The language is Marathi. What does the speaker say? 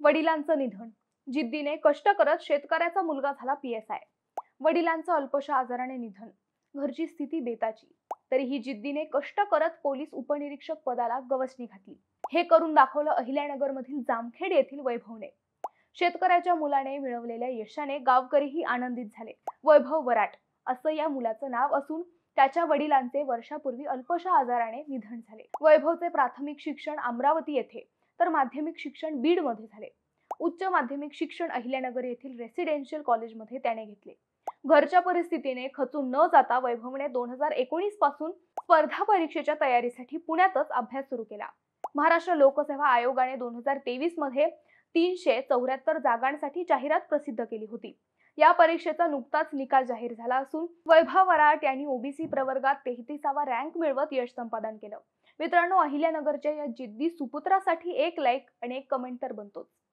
वडिलांचं निधन. जिद्दीने कष्ट करत शेतकऱ्याचा मुलगा झाला PSI. वडिलांचं अल्पशा आजाराने निधन. घरची स्थिती बेताची. तरीही जिद्दीने कष्ट करत पोलीस उपनिरीक्षक पदाला गवसणी घातली. हे करून दाखवलं अहिल्यानगरमधील जामखेड येथील वैभवने. शेतकऱ्याच्या मुलाने मिळवलेल्या यशाने गावकरीही आनंदित झाले. वैभव वराट असं या मुलाचं नाव असून त्याच्या वडिलांचे वर्षापूर्वी अल्पशा आजाराने निधन झाले. वैभवचे प्राथमिक शिक्षण अमरावती येथे तर माध्यमिक शिक्षण बीड मध्ये झाले. उच्च माध्यमिक शिक्षण अहिल्यानगर येथील रेसिडेन्शियल कॉलेजमध्ये त्याने घेतले. घरच्या परिस्थितीने खचून न जाता वैभवने 2019 पासून स्पर्धा परीक्षेच्या तयारीसाठी पुण्यातच अभ्यास सुरू केला. महाराष्ट्र लोकसेवा आयोगाने 2023 मध्ये 374 जागांसाठी जाहिरात प्रसिद्ध केली होती. या परीक्षेचा नुकताच निकाल जाहीर झाला असून वैभव वराट यांनी ओबीसी प्रवर्गात 33वा रँक मिळवत यश संपादन केलं. मित्रांनो, अहिल्यानगरच्या या जिद्दी सुपुत्रासाठी एक लाईक आणि एक कमेंट तर बनतोच.